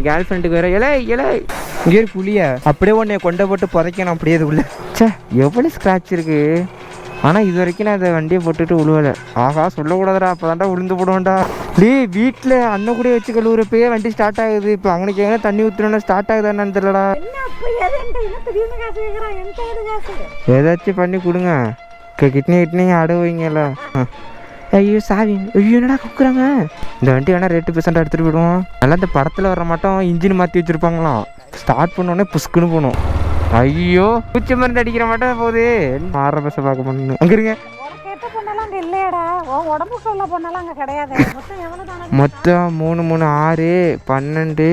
Girl ஃப்ரெண்டுக்கு வேற இங்கே புளிய அப்படியே உன்னை கொண்டை போட்டு புதைக்கணும் அப்படியே இது உள்ள. சே எவ்வளோ ஸ்க்ராட்ச் இருக்கு. ஆனால் இது வரைக்கும் நான் இந்த வண்டியை போட்டுட்டு விழுவலை. ஆஹா சொல்லக்கூடாதுடா, அப்போ தாண்டா விழுந்து போடுவோம்டா. வீட்டில் அண்ணன் கூட வச்சு கழுவுறப்பயே வண்டி ஸ்டார்ட் ஆகுது. இப்போ அவனுக்கு எங்கே தண்ணி ஊற்றுனா ஸ்டார்ட் ஆகுதான்னு தெரியலடா. ஏதாச்சும் பண்ணி கொடுங்க. கிட்னி அடவுவீங்களா? ஐயோ சாவி, ஐயோ என்னடா குக்குறாங்க. இந்த வண்டி வேணா ரேட்டு பெர்சென்ட் எடுத்துகிட்டு போயிடுவோம். நல்லா இந்த படத்தில் வர மாட்டோம் இன்ஜின் மாற்றி வச்சுருப்பாங்களாம். ஸ்டார்ட் பண்ணோடனே புஷ்குன்னு போகணும். ஐயோ பூச்சி மருந்து அடிக்கிற மாட்டேன் போகுது. மாற பஸ்ஸை பார்க்க பண்ணு. அங்கே இருங்க. மொத்தம் 3 3 6 12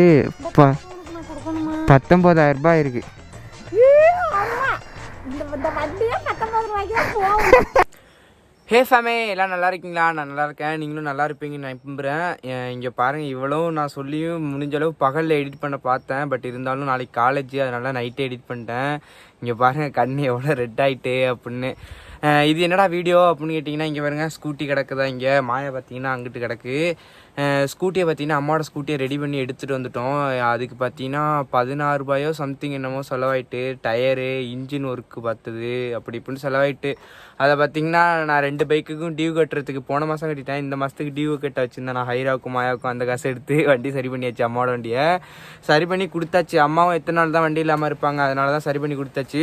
19,000 ரூபாய் இருக்கு. ஹே ஃபேமே, எல்லாம் நல்லா இருக்கீங்களா? நான் நல்லா இருக்கேன், நீங்களும் நல்லா இருப்பீங்கன்னு நான் நம்புகிறேன். இங்கே பாருங்கள், இவ்வளோ நான் சொல்லியும் முடிஞ்ச அளவு பகலில் எடிட் பண்ண பார்த்தேன். பட் இருந்தாலும் நாளைக்கு காலேஜ், அதனால நைட்டே எடிட் பண்ணிட்டேன். இங்கே பாருங்கள் கண்ணு எவ்வளோ ரெட் ஆகிட்டு அப்படின்னு. இது என்னடா வீடியோ அப்படின்னு கேட்டிங்கன்னா, இங்கே பாருங்கள் ஸ்கூட்டி கிடக்குதா. இங்கே மாயை பார்த்தீங்கன்னா அங்கிட்டு கிடக்கு. ஸ்கூட்டியை பார்த்தீங்கன்னா அம்மாவோட ஸ்கூட்டியை ரெடி பண்ணி எடுத்துகிட்டு வந்துட்டோம். அதுக்கு பார்த்தீங்கன்னா 16 ரூபாயோ சம்திங் என்னமோ செலவாயிட்டு. டயரு, இன்ஜின் ஒர்க்கு பார்த்தது அப்படி இப்படின்னு செலவாயிட்டு. அதை பார்த்தீங்கன்னா நான் 2 பைக்குக்கும் டியூ கட்டுறதுக்கு போன மாதம் கட்டிட்டேன். இந்த மாதத்துக்கு டியூ கட்ட வச்சுருந்தேன். நான் ஹைராவுக்கும் மாயாவுக்கும் அந்த காசை எடுத்து வண்டி சரி பண்ணியாச்சு. அம்மாவோட வண்டியை சரி பண்ணி கொடுத்தாச்சு. அம்மாவும் எத்தனை நாள் தான் வண்டி இல்லாமல் இருப்பாங்க, அதனால தான் சரி பண்ணி கொடுத்தாச்சு.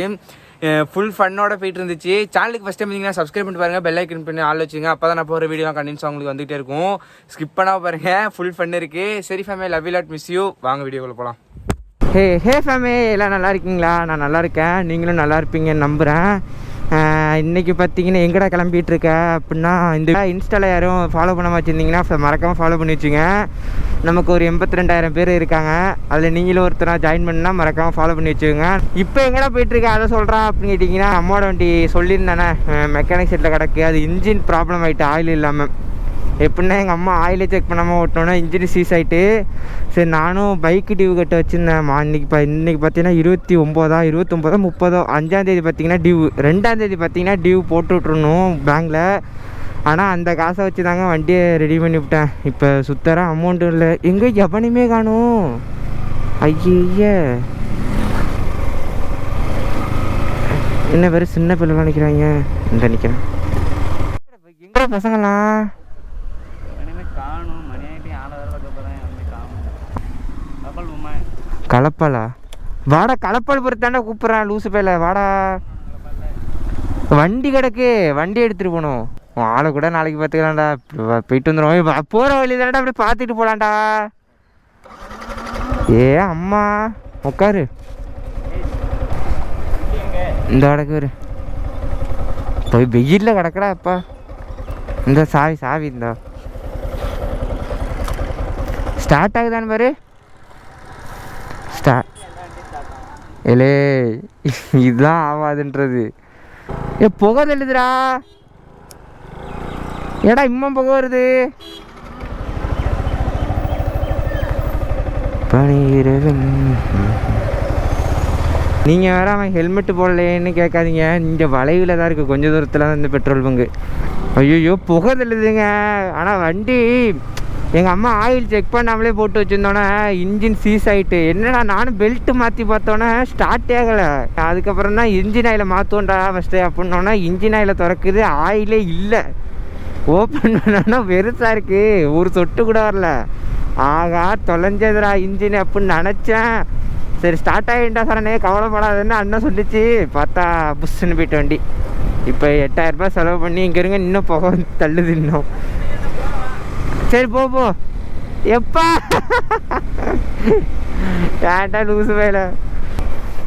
ஃபுல் ஃபன்னோட போயிட்டு இருந்துச்சு. சேனலுக்கு ஃபஸ்ட் டைம் இருந்தீங்கன்னா சப்ஸ்கிரைப் பண்ணி பாருங்கள், பெல் ஐக்கன் பண்ணி ஆள் வச்சுங்க. அப்போ தான் நான் போகிற வீடியோலாம் கண்டினியூஸாக உங்களுக்கு வந்துகிட்டே இருக்கும். ஸ்கிப் பண்ணாமல் பாருங்கள், ஃபுல் ஃபன் இருக்குது. சரி ஃபேமே, love you lot, miss you. வாங்க வீடியோக்குள்ள போகலாம். ஹே ஃபேமே, எல்லாம் நல்லா இருக்கீங்களா? நான் நல்லா இருக்கேன், நீங்களும் நல்லா இருப்பீங்கன்னு நம்புகிறேன். இன்றைக்கி பார்த்தீங்கன்னா எங்கடா கிளம்பிட்டு இருக்க அப்படின்னா, இந்த இன்ஸ்டாவில் யாரும் ஃபாலோ பண்ணாமல் வச்சுருந்தீங்கன்னா மறக்காமல் ஃபாலோ பண்ணி வச்சுங்க. நமக்கு ஒரு 82,000 பேர் இருக்காங்க. அதில் நீங்களும் ஒருத்தராக ஜாயின் பண்ணால் மறக்காமல் ஃபாலோ பண்ணி வச்சுக்கோங்க. இப்போ எங்கடா போயிட்டுருக்கேன் அதை சொல்கிறேன் அப்படின்னு கேட்டிங்கன்னா, அம்மாவோட வண்டி சொல்லியிருந்தானே மெக்கானிக் செட்டில் கிடக்கு. அது இன்ஜின் ப்ராப்ளம் ஆகிட்டு, ஆயில் இல்லாமல். எப்படின்னா எங்கள் அம்மா ஆயிலே செக் பண்ணாமல் ஓட்டோன்னா இன்ஜின் சீஸ் ஆகிட்டு. சரி நானும் பைக்கு டியூ கட்ட வச்சுருந்தேன். இன்றைக்கி பார்த்தீங்கன்னா 29 30 5ஆந்தேதி பார்த்தீங்கன்னா டியூ, 2ஆந்தேதி பார்த்தீங்கன்னா டியூ போட்டு விட்ருணும் பேங்கில். ஆனால் அந்த காசை வச்சு தாங்க வண்டியை ரெடி பண்ணி விட்டேன். இப்போ சுத்தர அமௌண்ட்டும் இல்லை, எங்கே எவனையுமே காணும். ஐய என்ன வேறு சின்ன பிள்ளைலாம் நிற்கிறாங்க. இந்த நிற்கிறேன் எங்கே பசங்களாம் கலப்பாலா? வாடா கலப்பால் பொறுத்தாண்டா கூப்பிட்றான் லூசு பேல. வாடா வண்டி கிடக்கு, வண்டி எடுத்துகிட்டு போகணும். ஆளை கூட நாளைக்கு பார்த்துக்கலாம்டா. போயிட்டு வந்துடுவோம். போகிற வழி தானடா அப்படியே பார்த்துட்டு போகலான்டா. அம்மா உட்காரு, இந்த கிடக்கு ஒரு போய் வெயிலில் கிடக்கடா. அப்பா இந்த சாவி இந்த ஸ்டார்ட் ஆகுதான்னு பாரு. ஏலே இதுதான் ஆகாதுன்றது. புகை தெளிதுடா. ஏடா இம்மா புகை வருது. நீங்கள் வேற அவன் ஹெல்மெட்டு போடலேன்னு கேட்காதீங்க. இந்த வளைவில் தான் இருக்குது, கொஞ்சம் தூரத்தில் தான் இந்த பெட்ரோல் பங்கு. ஐயோ புகை தெளிதுங்க. ஆனால் வண்டி எங்கள் அம்மா ஆயில் செக் பண்ணாமலே போட்டு வச்சுருந்தோன்னே இன்ஜின் சீஸ் ஆகிட்டு. என்னடா நானும் பெல்ட்டு மாற்றி பார்த்தோன்னே ஸ்டார்ட்டே ஆகலை. அதுக்கப்புறம் தான் இன்ஜின் ஆயிலை மாற்றோண்டா ஃபஸ்ட்டு அப்படின்னோன்னா இன்ஜின் ஆயிலை திறக்குது, ஆயிலே இல்லை. ஓப்பன் பண்ணோன்னா பெருசாக இருக்குது, ஒரு சொட்டு கூட வரல. ஆகா தொலைஞ்சதுடா இன்ஜின் அப்படின்னு நினச்சேன். சரி ஸ்டார்ட் ஆகிட்டா சரணே கவலைப்படாதுன்னு அண்ணன் சொல்லிச்சு. பார்த்தா புஷ்ஷுன்னு போயிட்டு வண்டி. இப்போ 8,000 ரூபாய் செலவு பண்ணி இங்கே இருங்க, இன்னும் புகை தள்ளுது இன்னும். சரி போ எப்பா ஏன்டா லூசு வேலை.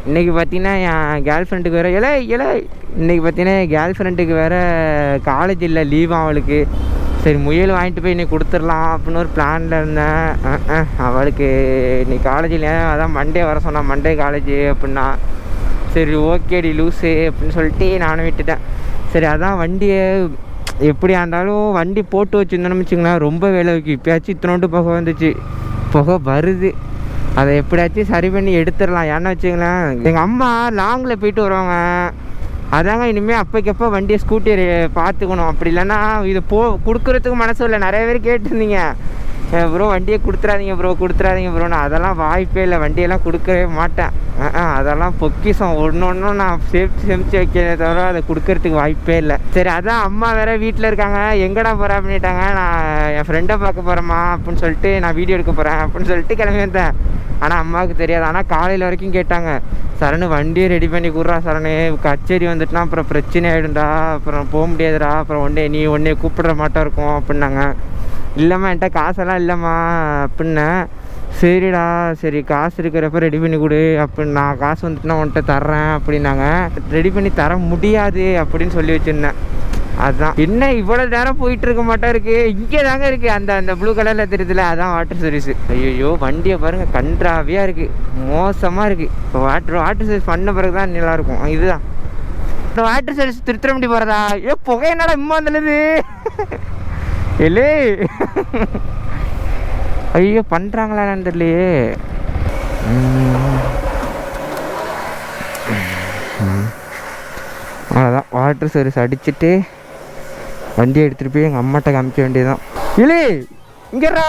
இன்றைக்கி பார்த்தீங்கன்னா என் கேர்ள் ஃப்ரெண்டுக்கு வேறு இன்றைக்கி பார்த்தீங்கன்னா என் கேர்ள் ஃப்ரெண்டுக்கு வேறு காலேஜ் இல்லை, லீவ் அவளுக்கு. சரி முயல் வாங்கிட்டு போய் இன்றைக்கி கொடுத்துடலாம் அப்படின்னு ஒரு பிளானில் இருந்தேன். அவளுக்கு இன்றைக்கி காலேஜ் இல்லை, அதான் மண்டே வர சொன்னான், மண்டே காலேஜ் அப்படின்னா. சரி ஓகேடி லூஸு அப்படின்னு சொல்லிட்டு நானும் விட்டுட்டேன். சரி அதான் வண்டியை எப்படியா இருந்தாலும் வண்டி போட்டு வச்சுருந்தோன்னு வச்சுங்களேன், ரொம்ப வேலை வைக்கும். இப்போயாச்சும் இத்தனோண்டு புகை வந்துச்சு, புகை வருது. அதை எப்படியாச்சும் சரி பண்ணி எடுத்துடலாம். ஏன்னா வச்சுங்களேன் எங்கள் அம்மா லாங்கில் போயிட்டு வருவாங்க. அதாங்க இனிமேல் அப்போக்கப்போ வண்டியை ஸ்கூட்டியை பார்த்துக்கணும். அப்படி இல்லைன்னா இது கொடுக்குறதுக்கு மனசு இல்லை. நிறைய பேர் கேட்டிருந்தீங்க ப்ரோ வண்டியை கொடுத்துறாதீங்க ப்ரோ நான் அதெல்லாம் வாய்ப்பே இல்லை, வண்டியெல்லாம் கொடுக்கவே மாட்டேன். அதெல்லாம் பொக்கிஷம் ஒன்று நான் சேமித்து வைக்கிறத தவிர அதை கொடுக்கறதுக்கு வாய்ப்பே இல்லை. சரி அதான் அம்மா வேற வீட்டில் இருக்காங்க, எங்கடா போகிறேன் அப்படின்ட்டாங்க. நான் என் ஃப்ரெண்டை பார்க்க போகிறேம்மா அப்படின்னு சொல்லிட்டு நான் வீடியோ எடுக்க போகிறேன் அப்படின்னு சொல்லிட்டு கிளம்பி வந்தேன். ஆனால் அம்மாவுக்கு தெரியாது. ஆனால் காலையில் வரைக்கும் கேட்டாங்க, சரணு வண்டியை ரெடி பண்ணி கொடுறா சரணு, கச்சேரி வந்துட்டுனா அப்புறம் பிரச்சனை ஆகிடும்டா, அப்புறம் போக முடியாதுடா, அப்புறம் நீ ஒன்றே கூப்பிடுற மாட்டோம் இருக்கும் அப்படின்னாங்க. இல்லைம்மா என்கிட்ட காசெல்லாம் இல்லைம்மா அப்படின்னேன். சரிடா சரி காசு இருக்கிறப்ப ரெடி பண்ணி கொடு அப்படின்னு, நான் காசு வந்துட்டுனா உன்கிட்ட தர்றேன் அப்படின்னாங்க. ரெடி பண்ணி தர முடியாது அப்படின்னு சொல்லி வச்சுருந்தேன். அதுதான் என்ன இவ்வளோ நேரம் போயிட்டு இருக்க மாட்டா இருக்கு, இங்கே தாங்க இருக்குது அந்த ப்ளூ கலரில் தெரியுதுல, அதான் வாட்டர் சர்வீஸு. ஐயோ வண்டியை பாருங்கள் கன்றாவியாக இருக்குது, மோசமாக இருக்குது. இப்போ வாட்டர் சர்வீஸ் பண்ண பிறகு தான் நல்லாயிருக்கும். இதுதான் வாட்டர் சர்வீஸ் திருத்திரம்படி போகிறதா? புகை என்னடா இம்மா வந்துடுது இல்லை. ஐயோ பண்ணுறாங்களான்னு தெரியலையே. அவ்வளோதான் வாட்டர் சர்வீஸ் அடிச்சுட்டு வண்டியை எடுத்துகிட்டு போய் எங்கள் அம்மாட்ட காமிக்க வேண்டியதுதான். இல்லை இங்கேடா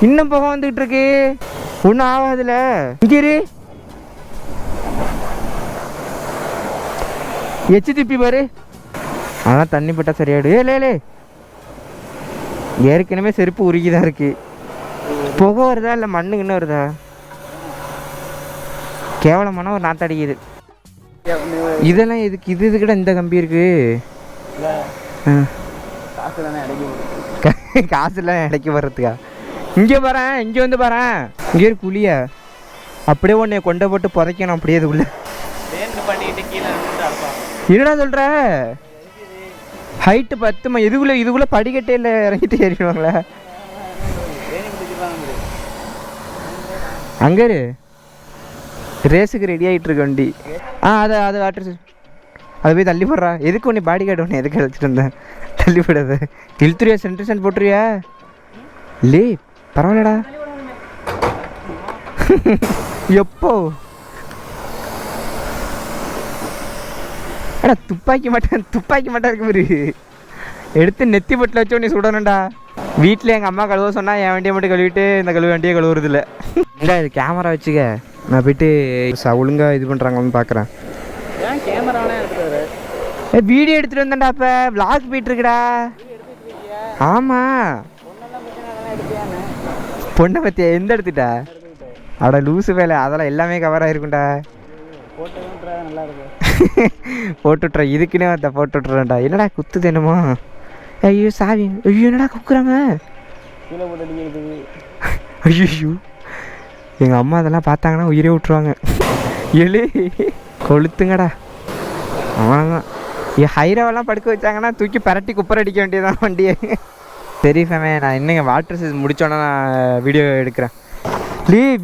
இன்னும் புகை வந்துக்கிட்டு இருக்கு, ஒன்றும் ஆகாதுல. இங்கே எச்சு திப்பி பாரு, அதெல்லாம் தண்ணி பட்டா சரியாயிடு. ஏலே ஏற்கனவே செருப்பு உருகிதான் இருக்கு, புகை வருதா இல்லை மண்ணுக்குன்னு வருதா? கேவலமான ஒரு நாத்தடிக்குது. இதெல்லாம் எதுக்கு? இது கூட இந்த கம்பி இருக்கு, காசுலாம் இடைக்க வர்றதுக்கா? இங்கே பாறேன், இங்கே வந்து பாறேன், இங்கே இருக்கு குழிய, அப்படியே ஒன்று கொண்டை போட்டு புதைக்கணும் அப்படியே இதுக்குள்ள. என்னடா சொல்ற? ஹைட்டு 10 இதுக்குள்ள படிக்கட்டே இல்லை, இறங்கிட்டு ஏறிடுவாங்களா? அங்கே ரேஸுக்கு ரெடி ஆகிட்டு இருக்கு வண்டி. அது வாட்டர் அது போய் தள்ளி போடுறா. எதுக்கு ஒன்று பாடி கார்டு ஒன்று எதுக்கு அழைச்சிட்டு இருந்தேன்? தள்ளி போடாத. இழுத்துறியா? சென்ட் போட்டுருவியா? லே பரவாயில்லடா. எப்போ அடா துப்பாக்கி மாட்டேன் இருக்கு பாரு, எடுத்து நெத்தி பட்டில் வச்சு ஒன்று சுடணும்டா. வீட்டில் எங்கள் அம்மா கழுவ சொன்னால் என் வண்டியை மட்டும் கழுவிட்டு இந்த வண்டியை கழுவுறது இல்லை. இல்லை இது கேமரா வச்சுக்க, நான் போயிட்டு ஒழுங்காக இது பண்ணுறாங்கன்னு பார்க்குறேன். வீடியோ எடுத்துகிட்டு வந்தேன்டா, இப்போ விளாக் போயிட்டுருக்குடா. ஆமாம் பொண்ணை பற்றியா? எந்த எடுத்துட்டா? அட லூசு வேலை, அதெல்லாம் எல்லாமே கவர் ஆகிருக்கும்டா. போட்டு விட்றேன், இதுக்குன்னே வந்த போட்டு விட்றேன்டா. என்னடா குத்துது என்னமோ? ஐயோ சாவி, ஐயோ என்னடா குக்குறாங்க? ஐயோ எங்கள் அம்மா அதெல்லாம் பார்த்தாங்கன்னா உயிரே விட்டுருவாங்க. எழு கொளுத்துங்கடா. அவ்வளோதான். ஹைராவெல்லாம் படுக்க வச்சாங்கன்னா தூக்கி பரட்டி குப்பரை அடிக்க வேண்டியதான் வண்டியை. சரி ஃபேமே, நான் இன்னுங்க வாட்டர் சர்வீஸ் முடித்தோன்னே நான் வீடியோ எடுக்கிறேன்.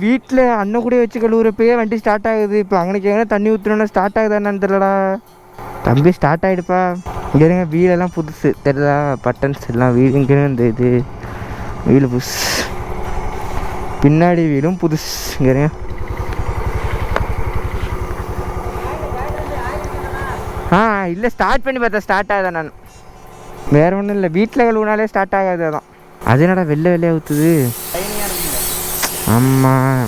வீட்டில் அண்ணன் கூட வச்சு கழுவுறப்பயே வண்டி ஸ்டார்ட் ஆகுது. இப்போ அங்கனைக்கு எங்கே தண்ணி ஊற்றுனோன்னா ஸ்டார்ட் ஆகுதா என்னன்னு தெரியலடா. தம்பி ஸ்டார்ட் ஆகிடுப்பா. இங்கே இருங்க, வீலெல்லாம் புதுசு தெரியுதா? பட்டன்ஸ் எல்லாம் வீடு இங்கே இந்த இது வீலு புதுசு, பின்னாடி வீலும் புதுசு. இங்கே இருங்க. இல்லை ஸ்டார்ட் பண்ணி பார்த்தா ஸ்டார்ட் ஆகுதா? நான் வேறு ஒன்றும் இல்லை, வீட்டில் கழுவுனாலே ஸ்டார்ட் ஆகாது. அதான் அது என்னடா வெள்ளையாக ஊற்றுது? ஆமாம்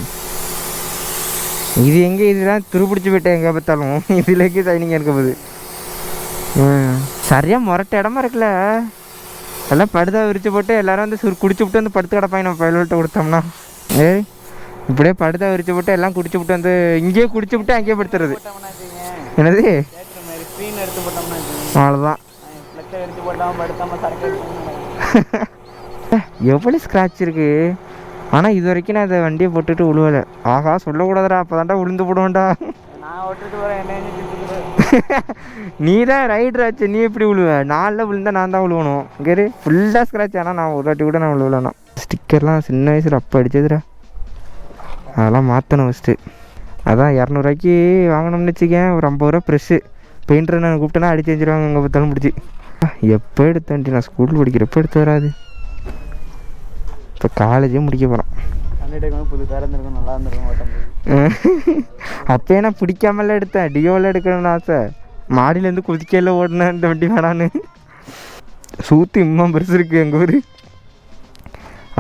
இது எங்கே? இதுதான் துருப்பிடிச்சி போயிட்டேன் எங்கே பார்த்தாலும். இதுலேயே சைனிங்காக இருக்க போகுது. சரியாக முரட்ட இடமா இருக்குல்ல, எல்லாம் படுதா விரிச்சு போட்டு எல்லோரும் வந்து குடிச்சு விட்டு வந்து படுத்து கிடப்பாங்க. நம்ம பயில்கிட்ட கொடுத்தோம்னா இப்படியே படுதா விரிச்சு போட்டு எல்லாம் குடிச்சு விட்டு வந்து இங்கேயே குடிச்சு விட்டு அங்கேயே படுத்துறது. என்னது? அவ்வளோதான். எவ்வளோ ஸ்க்ராட்ச் இருக்கு. ஆனால் இது வரைக்கும் நான் அதை வண்டியை போட்டுட்டு விழுவலை. ஆகா சொல்லக்கூடாதுடா, அப்போ தான்டா விழுந்து போடுவேன்டா. நீ தான் ரைடர் ஆச்சு, நீ எப்படி விழுவேன்? நாளில் விழுந்தா நான் தான் விழுவணும். இங்கே ஃபுல்லாக ஸ்க்ராட்ச். ஆனால் நான் ஒரு வாட்டி கூட நான் விழுவலண்ணா. ஸ்டிக்கர்லாம் சின்ன வயசில் அப்போ அடிச்சதுடா, அதெல்லாம் மாற்றணும் ஃபஸ்ட்டு. அதான் 200 வாங்கினோம்னு வச்சுக்கேன். ஒரு 50 ரூபா ப்ரெஷ்ஷு பெயிண்டர் நான் கூப்பிட்டேன்னா அடிச்சு வச்சுருவாங்க எங்கே பார்த்தாலும் பிடிச்சி. எப்போ எடுத்த வண்டி? நான் ஸ்கூல் படிக்கிறப்போ எடுத்து வராது. இப்போ காலேஜே முடிக்க போகிறோம். அப்போ நான் பிடிக்காமலாம் எடுத்தேன். டியோவில் எடுக்கணும்னு ஆசை. மாடியிலேருந்து குதிக்கையில் ஓடினேன் இந்த வண்டி வேணான்னு. சூத்து இம்மா பெருசு இருக்குது எங்கள் ஊர்.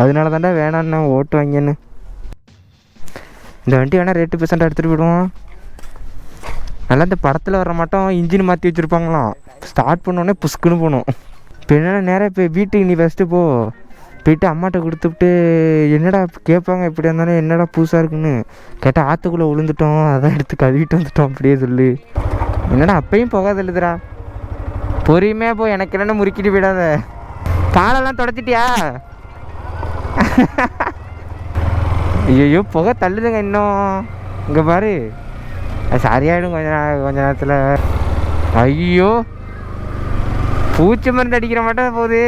அதனால தாண்டா வேணான்னு ஓட்டு வாங்கின்னு. இந்த வண்டி வேணால் ரேட்டு பெர்சென்ட்டாக எடுத்துகிட்டு போயிடுவோம். நல்லா இந்த படத்தில் வர மாட்டோம் இன்ஜின் மாற்றி வச்சுருப்பாங்களாம். ஸ்டார்ட் பண்ணோடனே புஷ்குன்னு போகணும். இப்போ என்னென்னா நேராக இப்போ வீட்டுக்கு நீ ஃபஸ்ட்டு போயிட்டு அம்மாட்ட கொடுத்துட்டு என்னடா கேட்பாங்க எப்படி இருந்தாலும் என்னடா புதுசாக இருக்குன்னு கேட்டால் ஆற்றுக்குள்ளே விழுந்துட்டோம் அதான் எடுத்து கழுவிட்டு வந்துட்டோம் அப்படியே சொல்லு. என்னடா அப்பையும் போகாது இல்லைதுடா, பொறுமையாக போ, எனக்கு என்னென்ன முறுக்கிட்டு போயிடாத. காலெல்லாம் தொடச்சிட்டியா? ஐயோ புகை தள்ளுதுங்க இன்னும். இங்கே பாரு அது சரியாயிடும் கொஞ்ச நேரத்தில். ஐயோ பூச்சி மருந்து அடிக்கிற மாட்டேன் போகுது.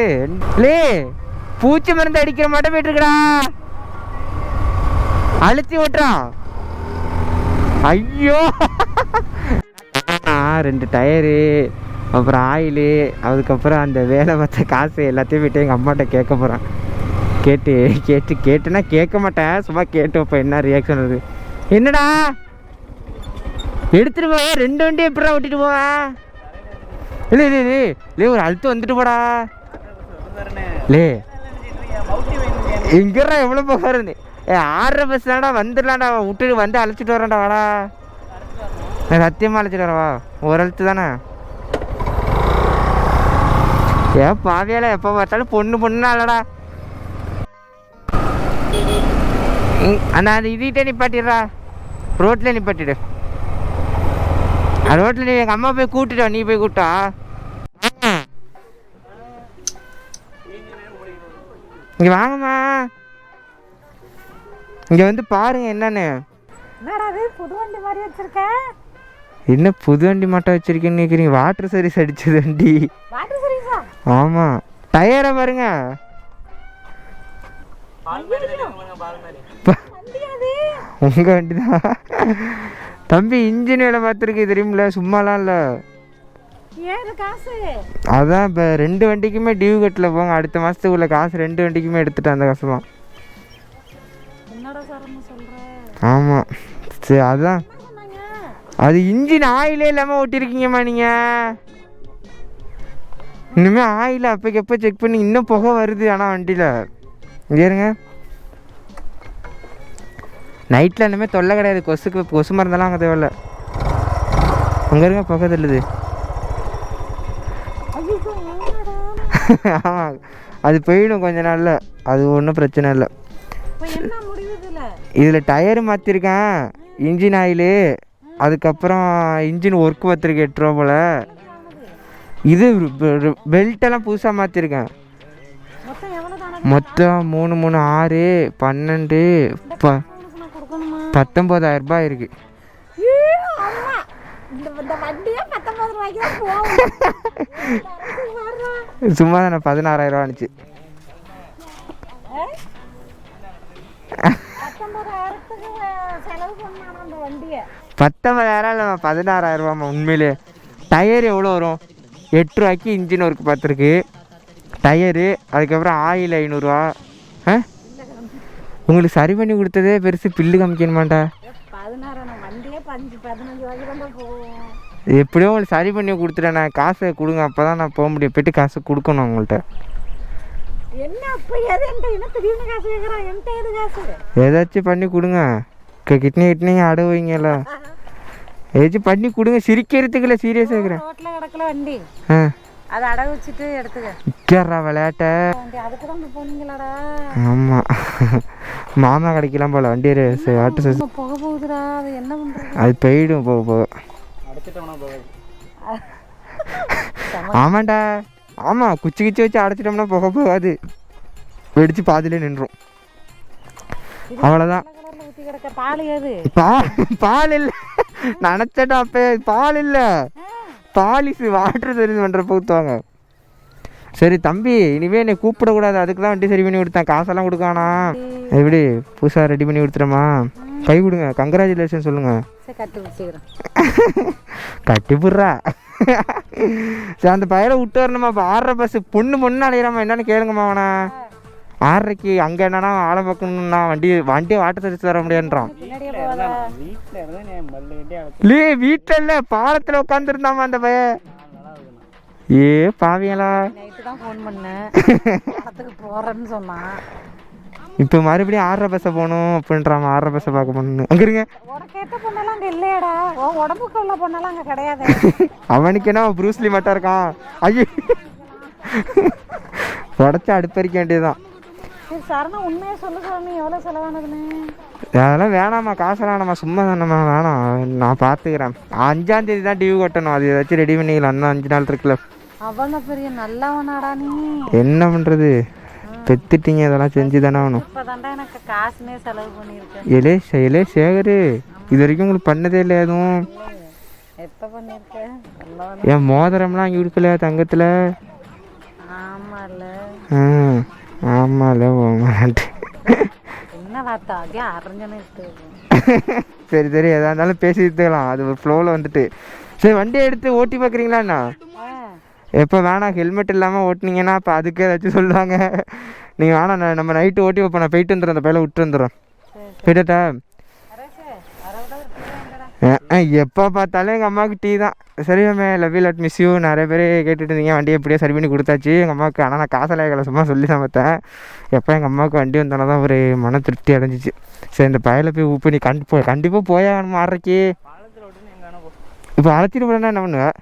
லே பூச்சி மருந்து அடிக்கிற மாட்டேன் போயிட்டு இருக்கடா, அழுத்தி ஓட்டுறான். ஐயோ 2 டயரு அப்புறம் ஆயிலு அதுக்கப்புறம் அந்த வேலை பார்த்த காசு எல்லாத்தையும் போய்ட்டு எங்கள் அம்மாட்ட கேட்க போகிறேன். கேட்டுனா கேட்க மாட்டேன், சும்மா கேட்டு வைப்பேன் என்ன ரியாக்ஷன் வருது. என்னடா எடுத்துகிட்டு போவேன் 2 வண்டியை எப்படா ஓட்டிட்டு போவேன்? இல்லை ஒரு அழுத்து வந்துட்டு போடா. லே எங்கடா எவ்வளோ போகாரு? 6:30 பஸ் தான்டா, வந்துடலாம்டா, விட்டுட்டு வந்து அழைச்சிட்டு வரேன்டா, வாடா. சத்தியமாக அழைச்சிட்டு வரவா, ஒரு அழுத்து தானே. ஏன் பாவியால எப்போ பார்த்தாலும் பொண்ணுன்னா இல்லடா. அந்த இதுகிட்டே நிப்பாட்டிடுறா, ரோட்டில் நிப்பாட்டிடு. ரோட்டில் நீ எங்கள் அம்மா போய் கூப்பிட்டுட்டா, நீ போய் கூப்பிட்டா. இங்கே வாங்கம்மா, இங்கே வந்து பாருங்க என்னன்னு. புது வண்டி மாதிரி வச்சிருக்க. என்ன புது வண்டி மட்டும் வச்சிருக்கேன்னு நினைக்கிறீங்க? வாட்டர் சர்வீஸ் அடிச்சது வண்டி. ஆமாம், டயரை பாருங்க. உங்க வண்டி தான் தம்பி. இன்ஜின் வேலை பார்த்துருக்கு தெரியுமில்ல, சும்மாலாம் இல்லை. அதான் இப்போ 2 வண்டிக்குமே டியூ கட்டில் போங்க, அடுத்த மாதத்துக்குள்ள காசு 2 வண்டிக்குமே எடுத்துட்டேன் அந்த காசு தான். ஆமாம் சரி, அதான் அது இன்ஜின் ஆயிலே இல்லாமல் ஓட்டிருக்கீங்கம்மா நீங்கள். இனிமேல் ஆயில் அப்போக்கு எப்போ செக் பண்ணி, இன்னும் புகை வருது ஆனால் வண்டியில். ஏறுங்க, நைட்டில் இனிமேல் தொல்லை கிடையாது, கொசு மருந்தெல்லாம் அங்கே தேவையில்ல. அங்கே இருங்க புகை தள்ளுது. ஆமாம் அது போயிடும் கொஞ்ச நாளில், அது ஒன்றும் பிரச்சனை இல்லை. இதில் டயரு மாற்றிருக்கேன், இன்ஜின் ஆயிலு, அதுக்கப்புறம் இன்ஜின் ஒர்க் பார்த்துருக்கு 8 ரூபா போல். இது பெல்ட்டெல்லாம் புதுசாக மாற்றிருக்கேன். மொத்தம் 3 3 6 12 19,000 ரூபாய் இருக்கு. சும்மா தானே 16,000 ரூபா ஆனிச்சு. 19,000 இல்லை 16,000 ரூபாம்மா உண்மையிலே. டயர் எவ்வளோ வரும்? 8 ரூபாய்க்கு இன்ஜின் ஒர்க் பார்த்துருக்கு டயரு, அதுக்கப்புறம் ஆயில் 500 ரூபா. உங்களுக்கு சரி பண்ணி கொடுத்ததே பெருசு, பில்லு காமிக்கணுமாண்டா. எப்படியோ உங்களுக்கு சரி பண்ணி கொடுத்துட்டேன், நான் காசை கொடுங்க, அப்போ தான் நான் போக முடியும். போய்ட்டு காசு கொடுக்கணும் உங்கள்கிட்ட. ஏதாச்சும் பண்ணி கொடுங்க, கிட்னி அடவுவீங்கல்ல, ஏதாச்சும் பண்ணி கொடுங்க. சிரிக்கிறதுக்கு இல்லை, சீரியஸாக இருக்கிறேன். அதை அடகு வச்சுட்டு எடுத்துக்க. விற்கிறா விளையாட்ட. ஆமாம் மாமா கிடைக்கலாம் போல வண்டி. புகை போகுதுடா, அது என்ன பண்ணுறது? அது போயிடும் போக போக. ஆமாண்டா, ஆமாம் குச்சி வச்சு அடைச்சிட்டோம்னா புகை போகாது, வெடிச்சு பாதிலே நின்றும். அவ்வளோதான். பால் இல்லை நினச்சட்டா, அப்போ பால் இல்லை, பாலிசு வாட்டர் சர்வீஸ் பண்ணுறப்ப ஊற்றுவாங்க. சரி தம்பி, இனிமேல் என்னை கூப்பிடக்கூடாது, அதுக்கு தான் வண்டி சரி பண்ணி கொடுத்தேன், காசெல்லாம் கொடுக்கானா. எப்படி புதுசாக ரெடி பண்ணி கொடுத்துறமா? கை கொடுங்க, கங்க்ராச்சுலேஷன் சொல்லுங்கள். கட்டி போடுறா. சரி அந்த பையனை விட்டு வரணுமா? இப்போ 6:30 பஸ்ஸு, பொண்ணு அலையிறாமா, என்னன்னு கேளுங்கம்மா. அவனை 6:30க்கு அங்கே என்னன்னா ஆளை பார்க்கணுன்னா வண்டியை வாட்டர் சர்வீஸ் தர முடியாதுன்றான். இல்லையே வீட்டில் இல்லை, பாலத்தில் உட்காந்துருந்தாமா அந்த பையன். பாவியலா ஃபோன் பண்ணேன் போறேன்னு சொன்னான். இப்போ மறுபடியும் 6:30 பஸ்ஸை போகணும் அப்படின்றான். 6:30 பஸ்ஸை பார்க்க போகணுன்னு. அங்கே இருங்க, உனக்கு ஏற்ற பொண்ணெல்லாம் அங்கே இல்லையாடா? ஓ உடம்புக்கு உள்ள பொண்ணெல்லாம் அங்கே கிடையாது. அவனுக்கு என்ன ப்ரூஸ்லி மட்டும் இருக்கான். ஐயோ உடச்சி அடுப்பறிக்க வேண்டியதுதான். சரி சரணா உண்மையாக சொல்லு சாமி, எவ்வளோ செலவானதுன்னு? அதெல்லாம் வேணாம்மா, காசெல்லாம் நம்ம சும்மா தானம்மா, வேணாம் நான் பார்த்துக்கிறேன். 5ஆம் தேதி தான் டியூ கட்டணும். அது ஏதாச்சும் ரெடி பண்ணிக்கலாம், இன்னும் 5 நாள் இருக்குல்ல. அவ்வளோ பெரிய நல்லவனாடா நீ. என்ன பண்ணுறது, பெத்துட்டீங்க, இதெல்லாம் செஞ்சு தானே ஆகணும். இப்போ தாண்டா எனக்கு காசுனே செலவு பண்ணியிருக்கேன். எலே சேகரு, இது வரைக்கும் உங்களுக்கு பண்ணதே இல்லை எதுவும்? எப்போ பண்ணியிருக்கேன்? என் மோதிரம்லாம் அங்கே கொடுக்கல தங்கத்தில். ஆமாம்ல. ஆமாம்ல ஓமான்ட்டு என்ன வார்த்தை அப்படியே அரைஞ்சனே இருக்கு. சரி சரி, எதாக இருந்தாலும் பேசிட்டுக்கலாம், அது ஒரு ஃப்ளோவில் வந்துட்டு. சரி வண்டியை எடுத்து ஓட்டி பார்க்குறீங்களாண்ணா? எப்போ வேணாம், ஹெல்மெட் இல்லாமல் ஓட்டினீங்கன்னா அப்போ அதுக்கு ஏதாச்சும் சொல்லுவாங்க. நீங்கள் வேணாம், நம்ம நைட்டு ஓட்டி வைப்போம், நான் போயிட்டு வந்துடுறேன், அந்த பையில விட்டு வந்துடுறேன். போயிட்டா எப்போ பார்த்தாலும் எங்கள் அம்மாவுக்கு டீ தான். சரி மேமே, love you lot, miss you. நிறைய பேர் கேட்டுட்டு இருந்தீங்க, வண்டியை எப்படியோ சரி பண்ணி கொடுத்தாச்சு எங்கள் அம்மாவுக்கு. ஆனால் நான் காசெல்லாம் சும்மா சொல்லி தான் பார்த்தேன். எப்போ எங்கள் அம்மாவுக்கு வண்டி வந்தாலும் தான் ஒரு மன திருப்தி அடைஞ்சிச்சு. சரி இந்த பையில போய் உப்பு நீ கண்டிப்பாக போயா வேணுமா 6:30க்கு? இப்போ அழைச்சிட்டு போனா என்ன பண்ணுவேன்?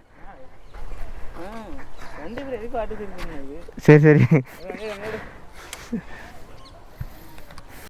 சரி சரி